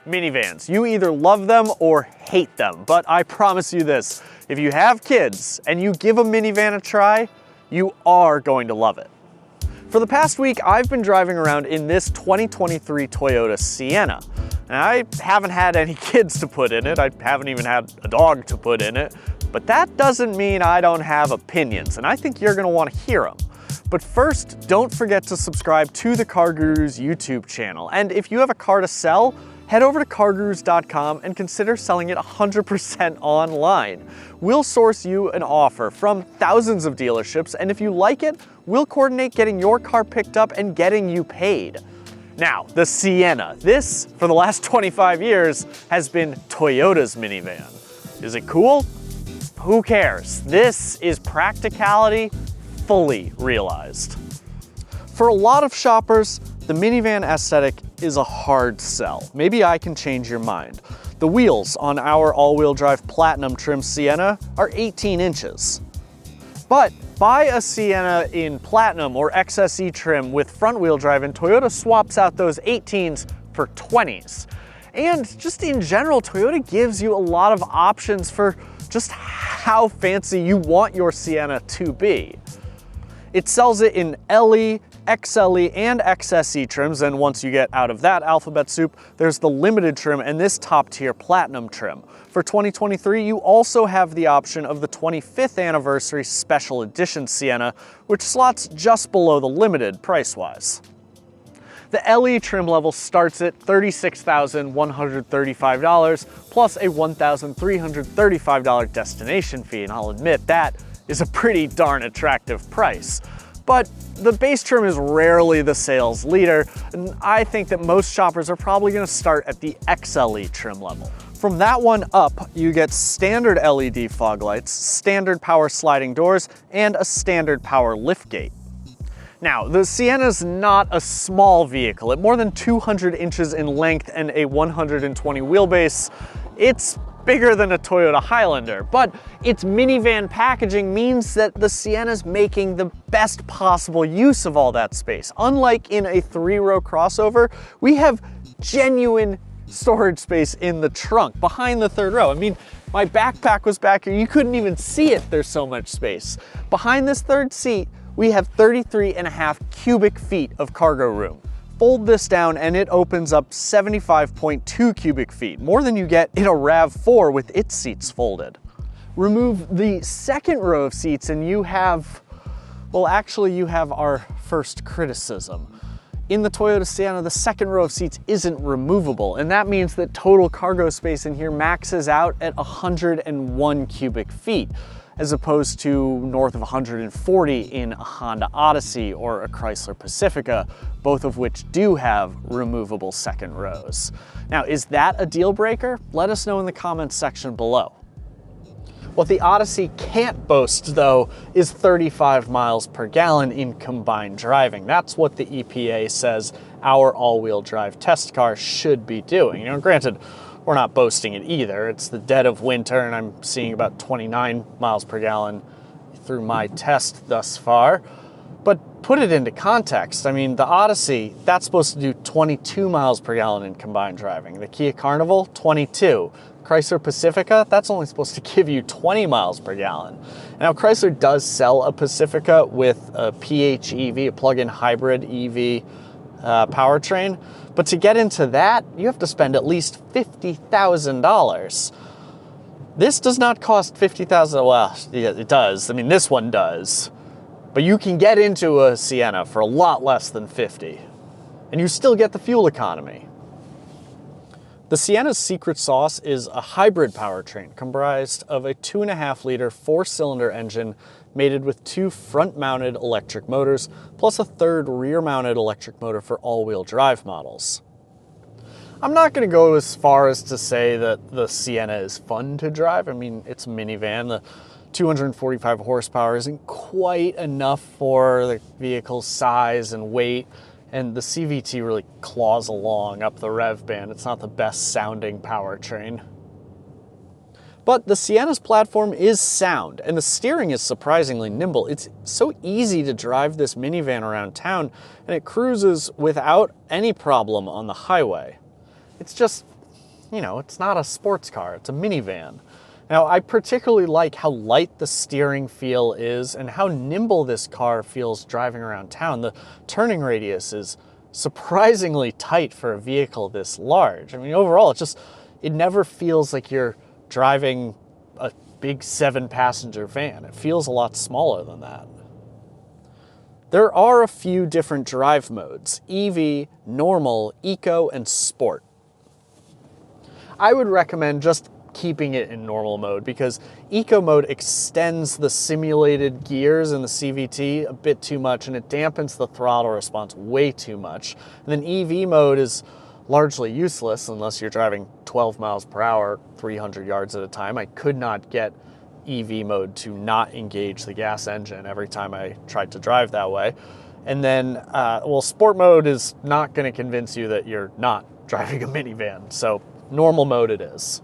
Minivans. You either love them or hate them, but I promise you this, if you have kids and you give a minivan a try, you are going to love it. For the past week, I've been driving around in this 2023 Toyota Sienna. And I haven't had any kids to put in it, I haven't even had a dog to put in it, but that doesn't mean I don't have opinions, and I think you're gonna wanna hear them. But first, don't forget to subscribe to the CarGurus YouTube channel. And if you have a car to sell, head over to CarGurus.com and consider selling it 100% online. We'll source you an offer from thousands of dealerships, and if you like it, we'll coordinate getting your car picked up and getting you paid. Now, the Sienna. This, for the last 25 years, has been Toyota's minivan. Is it cool? Who cares? This is practicality fully realized. For a lot of shoppers, the minivan aesthetic is a hard sell. Maybe I can change your mind. The wheels on our all-wheel drive Platinum trim Sienna are 18 inches. But buy a Sienna in Platinum or XSE trim with front-wheel drive and Toyota swaps out those 18s for 20s. And just in general, Toyota gives you a lot of options for just how fancy you want your Sienna to be. It sells it in LE, XLE, and XSE trims, and once you get out of that alphabet soup, there's the limited trim and this top-tier Platinum trim. For 2023, you also have the option of the 25th anniversary special edition Sienna, which slots just below the limited price-wise. The LE trim level starts at $36,135 plus a $1,335 destination fee, and I'll admit that is a pretty darn attractive price. But the base trim is rarely the sales leader, and I think that most shoppers are probably going to start at the XLE trim level. From that one up, you get standard LED fog lights, standard power sliding doors, and a standard power liftgate. Now, the Sienna's not a small vehicle. At more than 200 inches in length and a 120 wheelbase, it's bigger than a Toyota Highlander, but its minivan packaging means that the Sienna's making the best possible use of all that space. Unlike in a 3-row crossover, we have genuine storage space in the trunk, behind the 3rd row. I mean, my backpack was back here, you couldn't even see it, there's so much space. Behind this 3rd seat, we have 33.5 cubic feet of cargo room. Fold this down and it opens up 75.2 cubic feet, more than you get in a RAV4 with its seats folded. Remove the 2nd row of seats and you have, well, actually you have our first criticism. In the Toyota Sienna, the 2nd row of seats isn't removable, and that means that total cargo space in here maxes out at 101 cubic feet, as opposed to north of 140 in a Honda Odyssey or a Chrysler Pacifica, both of which do have removable 2nd rows. Now, is that a deal breaker? Let us know in the comments section below. What the Odyssey can't boast, though, is 35 miles per gallon in combined driving. That's what the EPA says our all-wheel drive test car should be doing. You know, granted, we're not boasting it either. It's the dead of winter and I'm seeing about 29 miles per gallon through my test thus far. But put it into context. I mean, the Odyssey, that's supposed to do 22 miles per gallon in combined driving. The Kia Carnival, 22. Chrysler Pacifica, that's only supposed to give you 20 miles per gallon. Now, Chrysler does sell a Pacifica with a PHEV, a plug-in hybrid EV powertrain. But to get into that, you have to spend at least $50,000. This does not cost $50,000. Well, yeah, it does. I mean, this one does. But you can get into a Sienna for a lot less than $50,000. And you still get the fuel economy. The Sienna's secret sauce is a hybrid powertrain comprised of a 2.5-liter 4-cylinder engine mated with 2 front-mounted electric motors, plus a 3rd rear-mounted electric motor for all-wheel drive models. I'm not going to go as far as to say that the Sienna is fun to drive. I mean, it's a minivan. The 245 horsepower isn't quite enough for the vehicle's size and weight, and the CVT really claws along up the rev band. It's not the best sounding powertrain. But the Sienna's platform is sound, and the steering is surprisingly nimble. It's so easy to drive this minivan around town, and it cruises without any problem on the highway. It's just you know, it's not a sports car, it's a minivan. Now, I particularly like how light the steering feel is and how nimble this car feels driving around town. The turning radius is surprisingly tight for a vehicle this large. I mean, overall, it never feels like you're driving a big 7-passenger van. It feels a lot smaller than that. There are a few different drive modes: EV, normal, eco, and sport. I would recommend just keeping it in normal mode because eco mode extends the simulated gears in the CVT a bit too much and it dampens the throttle response way too much. And then EV mode is largely useless unless you're driving 12 miles per hour, 300 yards at a time. I could not get EV mode to not engage the gas engine every time I tried to drive that way. And then, well, sport mode is not going to convince you that you're not driving a minivan. So normal mode it is.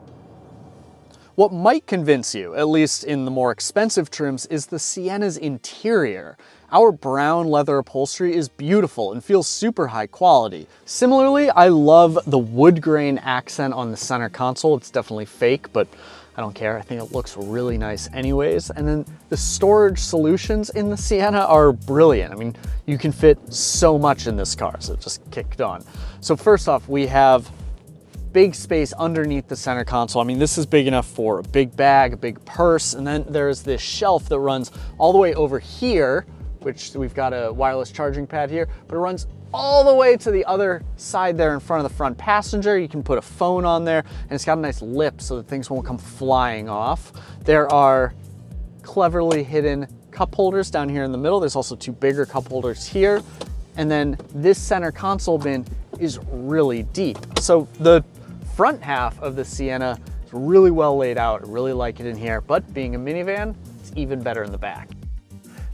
What might convince you, at least in the more expensive trims, is the Sienna's interior. Our brown leather upholstery is beautiful and feels super high quality. Similarly, I love the wood grain accent on the center console. It's definitely fake, but I don't care. I think it looks really nice anyways. And then the storage solutions in the Sienna are brilliant. I mean, you can fit so much in this car, so it just kicked on. So first off, we have big space underneath the center console. I mean, this is big enough for a big bag, a big purse, and then there's this shelf that runs all the way over here, which we've got a wireless charging pad here, but it runs all the way to the other side there in front of the front passenger. You can put a phone on there, and it's got a nice lip so that things won't come flying off. There are cleverly hidden cup holders down here in the middle. There's also 2 bigger cup holders here. And then this center console bin is really deep. So the front half of the Sienna is really well laid out. I really like it in here, but being a minivan, it's even better in the back.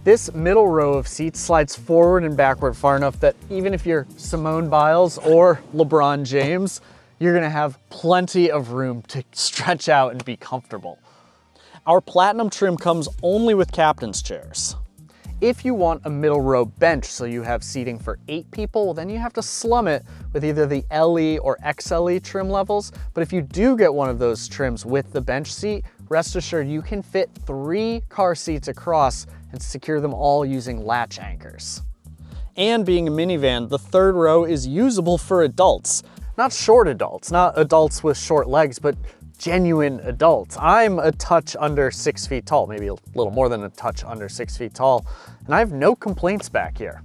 This middle row of seats slides forward and backward far enough that even if you're Simone Biles or LeBron James, you're gonna have plenty of room to stretch out and be comfortable. Our platinum trim comes only with captain's chairs. If you want a middle row bench so you have seating for 8 people, well, then you have to slum it with either the LE or XLE trim levels. But if you do get one of those trims with the bench seat, rest assured you can fit 3 car seats across and secure them all using latch anchors. And being a minivan, the 3rd row is usable for adults. Not short adults, not adults with short legs, but genuine adults. I'm a touch under 6 feet tall, maybe a little more than a touch under 6 feet tall, and I have no complaints back here.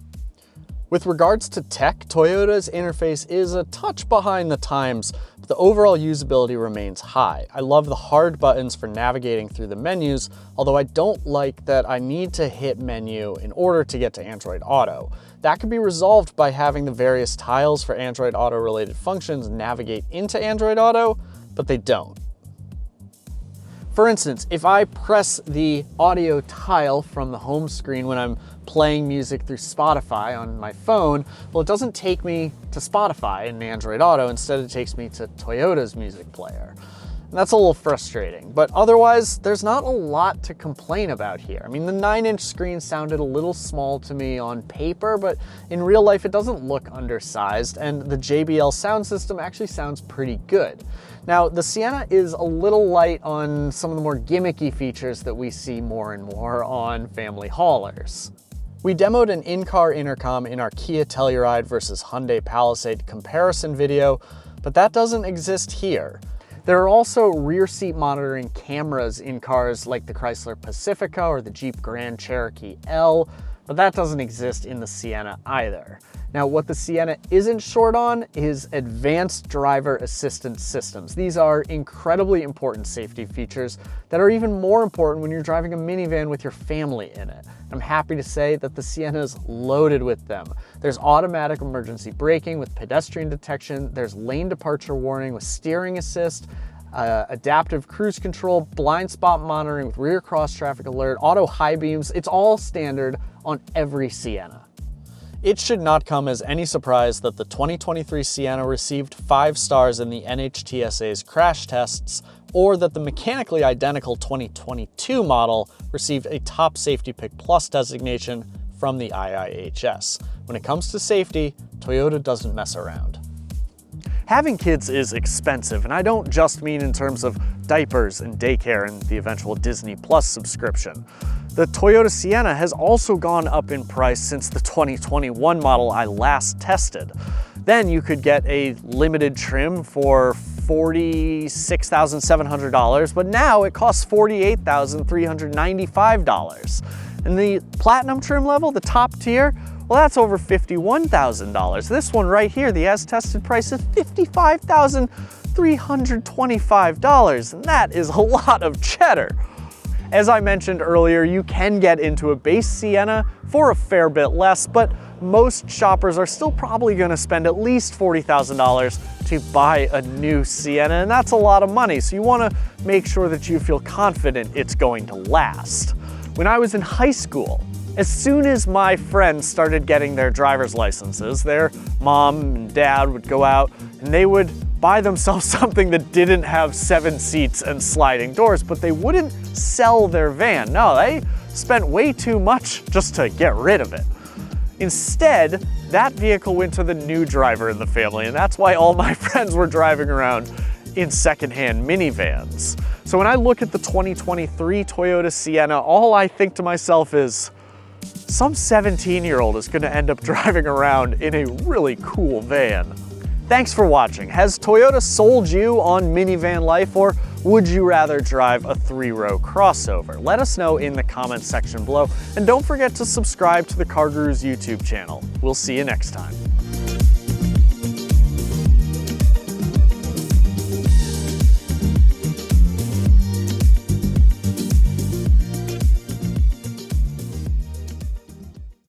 With regards to tech, Toyota's interface is a touch behind the times, but the overall usability remains high. I love the hard buttons for navigating through the menus, although I don't like that I need to hit menu in order to get to Android Auto. That can be resolved by having the various tiles for Android Auto related functions navigate into Android Auto, but they don't. For instance, if I press the audio tile from the home screen when I'm playing music through Spotify on my phone, well, it doesn't take me to Spotify in Android Auto. Instead, it takes me to Toyota's music player. And that's a little frustrating, but otherwise, there's not a lot to complain about here. I mean, the 9-inch screen sounded a little small to me on paper, but in real life, it doesn't look undersized, and the JBL sound system actually sounds pretty good. Now, the Sienna is a little light on some of the more gimmicky features that we see more and more on family haulers. We demoed an in-car intercom in our Kia Telluride versus Hyundai Palisade comparison video, but that doesn't exist here. There are also rear seat monitoring cameras in cars like the Chrysler Pacifica or the Jeep Grand Cherokee L, but that doesn't exist in the Sienna either. Now, what the Sienna isn't short on is advanced driver assistance systems. These are incredibly important safety features that are even more important when you're driving a minivan with your family in it. I'm happy to say that the Sienna is loaded with them. There's automatic emergency braking with pedestrian detection, there's lane departure warning with steering assist, adaptive cruise control, blind spot monitoring with rear cross traffic alert, auto high beams. It's all standard on every Sienna. It should not come as any surprise that the 2023 Sienna received 5 stars in the NHTSA's crash tests, or that the mechanically identical 2022 model received a Top Safety Pick Plus designation from the IIHS. When it comes to safety, Toyota doesn't mess around. Having kids is expensive, and I don't just mean in terms of diapers and daycare and the eventual Disney Plus subscription. The Toyota Sienna has also gone up in price since the 2021 model I last tested. Then you could get a limited trim for $46,700, but now it costs $48,395. And the platinum trim level, the top tier, well, that's over $51,000. This one right here, the as-tested price is $55,325, and that is a lot of cheddar. As I mentioned earlier, you can get into a base Sienna for a fair bit less, but most shoppers are still probably going to spend at least $40,000 to buy a new Sienna, and that's a lot of money, so you want to make sure that you feel confident it's going to last. When I was in high school, as soon as my friends started getting their driver's licenses, their mom and dad would go out and they would buy themselves something that didn't have 7 seats and sliding doors, but they wouldn't sell their van. No, they spent way too much just to get rid of it. Instead, that vehicle went to the new driver in the family, and that's why all my friends were driving around in secondhand minivans. So when I look at the 2023 Toyota Sienna, all I think to myself is, some 17-year-old is going to end up driving around in a really cool van. Thanks for watching. Has Toyota sold you on minivan life, or would you rather drive a 3-row crossover? Let us know in the comments section below, and don't forget to subscribe to the CarGurus YouTube channel. We'll see you next time.